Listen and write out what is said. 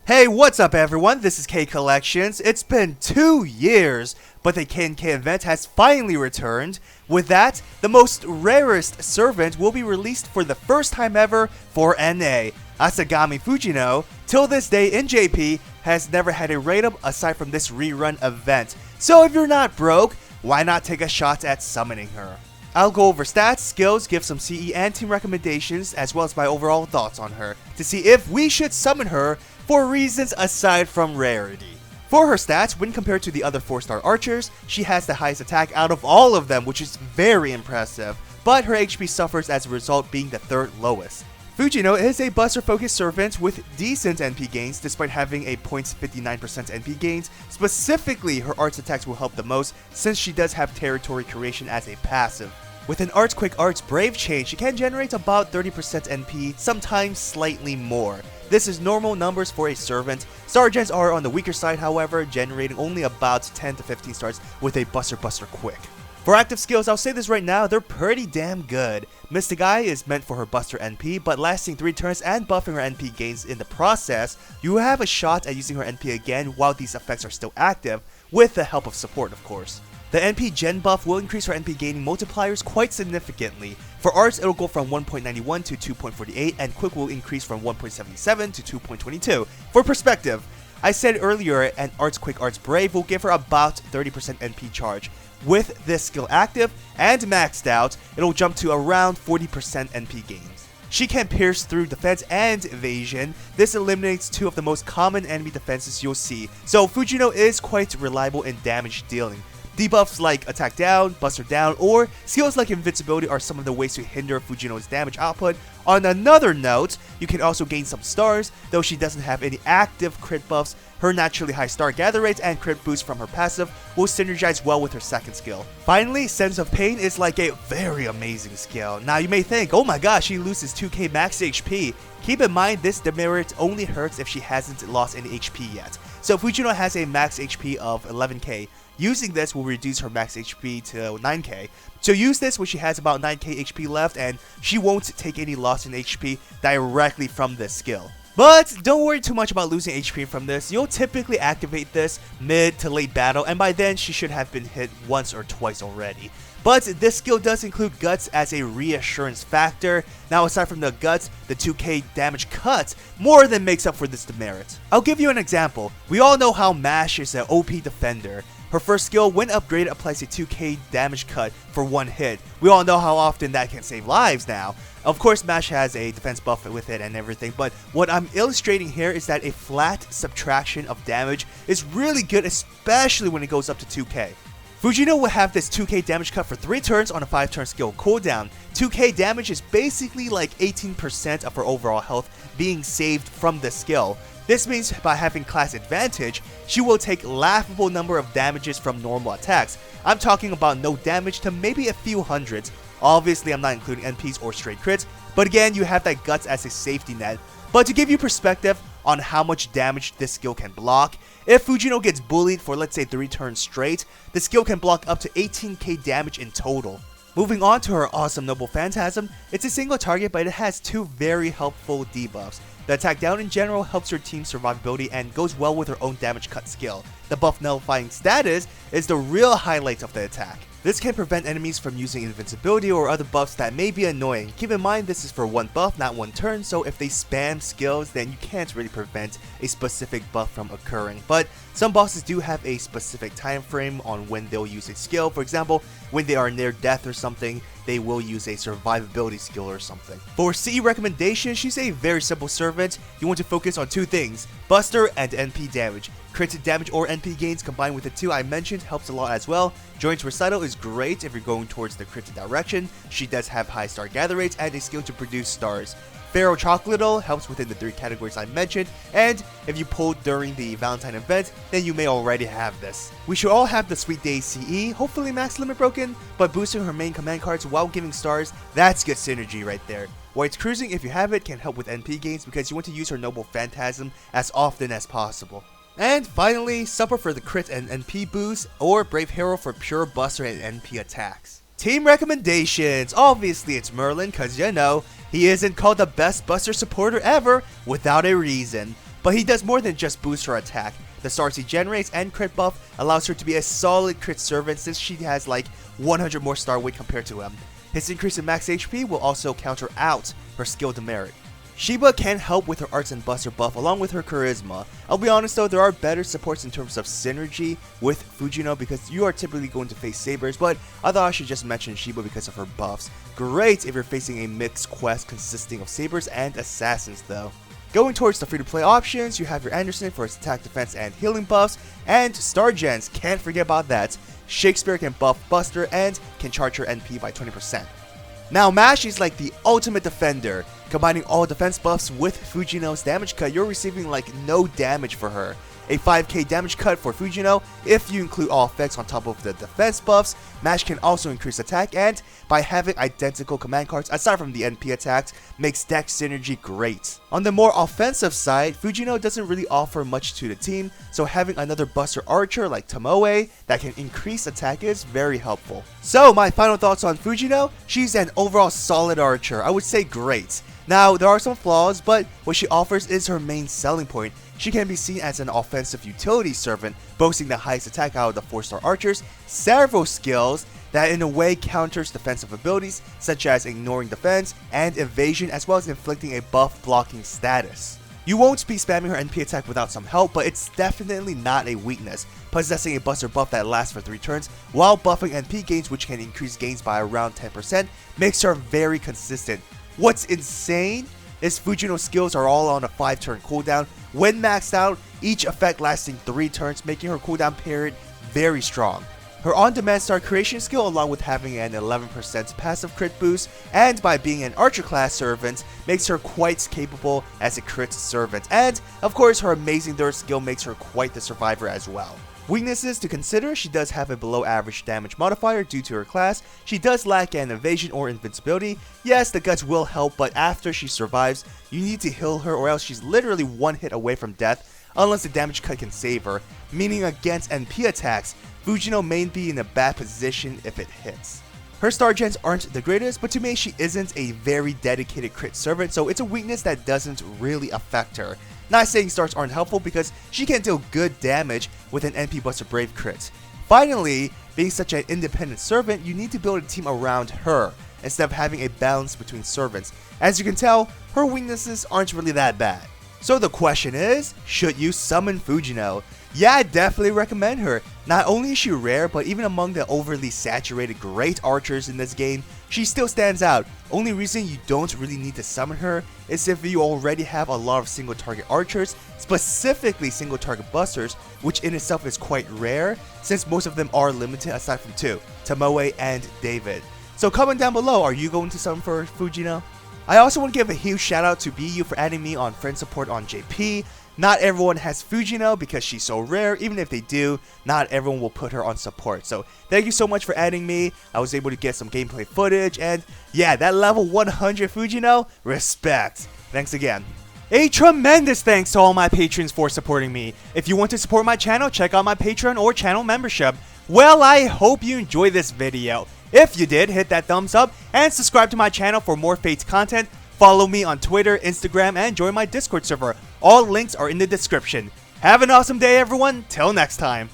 Hey, what's up everyone? This is K Collections. It's been 2 years, but the Kyoukai event has finally returned. With that, the most rarest servant will be released for the first time ever for NA. Asagami Fujino, till this day in JP, has never had a raid-up aside from this rerun event. So if you're not broke, why not take a shot at summoning her? I'll go over stats, skills, give some CE and team recommendations, as well as my overall thoughts on her, to see if we should summon her for reasons aside from rarity. For her stats, when compared to the other 4-star archers, she has the highest attack out of all of them, which is very impressive, but her HP suffers as a result, being the 3rd lowest. Fujino is a buster-focused servant with decent NP gains despite having a 0.59% NP gains. Specifically, her arts attacks will help the most since she does have territory creation as a passive. With an Arts Quick Arts Brave chain, she can generate about 30% NP, sometimes slightly more. This is normal numbers for a servant. Star gens are on the weaker side, however, generating only about 10 to 15 stars with a Buster Quick. For active skills, I'll say this right now, they're pretty damn good. Mystic Eye is meant for her Buster NP, but lasting 3 turns and buffing her NP gains in the process, you have a shot at using her NP again while these effects are still active, with the help of support of course. The NP Gen buff will increase her NP gaining multipliers quite significantly. For Arts, it'll go from 1.91 to 2.48, and Quick will increase from 1.77 to 2.22. For perspective, I said earlier an Arts Quick Arts Brave will give her about 30% NP charge. With this skill active and maxed out, it'll jump to around 40% NP gains. She can pierce through defense and evasion. This eliminates 2 of the most common enemy defenses you'll see, so Fujino is quite reliable in damage dealing. Debuffs like Attack Down, Buster Down, or skills like Invincibility are some of the ways to hinder Fujino's damage output. On another note, you can also gain some stars, though she doesn't have any active crit buffs. Her naturally high star gather rates and crit boost from her passive will synergize well with her second skill. Finally, Sense of Pain is like a very amazing skill. Now you may think, oh my gosh, she loses 2k max HP. Keep in mind this demerit only hurts if she hasn't lost any HP yet. So Fujino has a max HP of 11k. Using this will reduce her max HP to 9k. So use this when she has about 9k HP left and she won't take any loss in HP directly from this skill. But don't worry too much about losing HP from this. You'll typically activate this mid to late battle, and by then she should have been hit once or twice already. But this skill does include Guts as a reassurance factor. Now aside from the Guts, the 2k damage cut more than makes up for this demerit. I'll give you an example. We all know how Mash is an OP defender. Her first skill, when upgraded, applies a 2k damage cut for 1 hit. We all know how often that can save lives now. Of course, Mash has a defense buff with it and everything, but what I'm illustrating here is that a flat subtraction of damage is really good, especially when it goes up to 2k. Fujino will have this 2k damage cut for 3 turns on a 5-turn skill cooldown. 2k damage is basically like 18% of her overall health being saved from the skill. This means by having class advantage, she will take laughable number of damages from normal attacks. I'm talking about no damage to maybe a few hundreds. Obviously I'm not including NPs or straight crits, but again you have that Guts as a safety net. But to give you perspective on how much damage this skill can block, if Fujino gets bullied for let's say 3 turns straight, the skill can block up to 18k damage in total. Moving on to her awesome Noble Phantasm, it's a single target but it has 2 very helpful debuffs. The Attack Down in general helps her team's survivability and goes well with her own damage cut skill. The buff nullifying status is the real highlight of the attack. This can prevent enemies from using invincibility or other buffs that may be annoying. Keep in mind this is for 1 buff, not 1 turn, so if they spam skills then you can't really prevent a specific buff from occurring. But some bosses do have a specific time frame on when they'll use a skill. For example, when they are near death or something, they will use a survivability skill or something. For CE recommendation, she's a very simple servant. You want to focus on 2 things, Buster and NP damage. Crit damage or NP gains combined with the 2 I mentioned helps a lot as well. Joint Recital is great if you're going towards the crit direction. She does have high star gather rates and a skill to produce stars. Pharaoh Chocolatl helps within the 3 categories I mentioned, and if you pulled during the Valentine event, then you may already have this. We should all have the Sweet Day CE, hopefully max limit broken, but boosting her main command cards while giving stars, that's good synergy right there. White's Cruising, if you have it, can help with NP gains because you want to use her Noble Phantasm as often as possible. And finally, Supper for the crit and NP boost, or Brave Hero for pure buster and NP attacks. Team recommendations. Obviously it's Merlin, cause you know, he isn't called the best buster supporter ever without a reason. but he does more than just boost her attack. The stars he generates and crit buff allows her to be a solid crit servant since she has like 100 more star weight compared to him. His increase in max HP will also counter out her skill demerit. Shiba can help with her arts and buster buff along with her charisma. I'll be honest though, there are better supports in terms of synergy with Fujino because you are typically going to face Sabers, but I thought I should just mention Shiba because of her buffs. Great if you're facing a mixed quest consisting of Sabers and Assassins though. Going towards the free-to-play options, you have your Anderson for his attack, defense, and healing buffs, and Star Gens, can't forget about that. Shakespeare can buff Buster and can charge her NP by 20%. Now Mash is like the ultimate defender. Combining all defense buffs with Fujino's damage cut, you're receiving like no damage for her. A 5k damage cut for Fujino if you include all effects on top of the defense buffs. Mash can also increase attack, and by having identical command cards aside from the NP attacks, makes deck synergy great. On the more offensive side, Fujino doesn't really offer much to the team, so having another buster archer like Tomoe that can increase attack is very helpful. So my final thoughts on Fujino: she's an overall solid archer, I would say great. Now, there are some flaws, but what she offers is her main selling point. She can be seen as an offensive utility servant, boasting the highest attack out of the 4-star archers, several skills that in a way counters defensive abilities such as ignoring defense and evasion, as well as inflicting a buff blocking status. You won't be spamming her NP attack without some help, but it's definitely not a weakness. Possessing a buster buff that lasts for 3 turns while buffing NP gains, which can increase gains by around 10%, makes her very consistent. What's insane is Fujino's skills are all on a 5-turn cooldown. When maxed out, each effect lasting 3 turns, making her cooldown period very strong. Her on-demand star creation skill, along with having an 11% passive crit boost, and by being an archer class servant, makes her quite capable as a crit servant. And of course, her amazing third skill makes her quite the survivor as well. Weaknesses to consider: she does have a below average damage modifier due to her class. She does lack an evasion or invincibility. Yes, the guts will help, but after she survives, you need to heal her or else she's literally one hit away from death unless the damage cut can save her, meaning against NP attacks, Fujino may be in a bad position if it hits. Her star gens aren't the greatest, but to me she isn't a very dedicated crit servant, so it's a weakness that doesn't really affect her. Not saying stars aren't helpful because she can deal good damage with an NP Buster Brave crit. Finally, being such an independent servant, you need to build a team around her instead of having a balance between servants. As you can tell, her weaknesses aren't really that bad. So the question is, should you summon Fujino? Yeah, I definitely recommend her. Not only is she rare, but even among the overly saturated great archers in this game, she still stands out. Only reason you don't really need to summon her is if you already have a lot of single target archers, specifically single target busters, which in itself is quite rare since most of them are limited aside from 2, Tomoe and David. So comment down below, are you going to summon for Fujino? I also want to give a huge shout out to BU for adding me on friend support on JP. Not everyone has Fujino because she's so rare. Even if they do, not everyone will put her on support. So thank you so much for adding me. I was able to get some gameplay footage, and yeah, that level 100 Fujino, respect. Thanks again. A tremendous thanks to all my patrons for supporting me. If you want to support my channel, check out my Patreon or channel membership. Well, I hope you enjoyed this video. If you did, hit that thumbs up and subscribe to my channel for more Fates content. Follow me on Twitter, Instagram, and join my Discord server. All links are in the description. Have an awesome day, everyone. Till next time.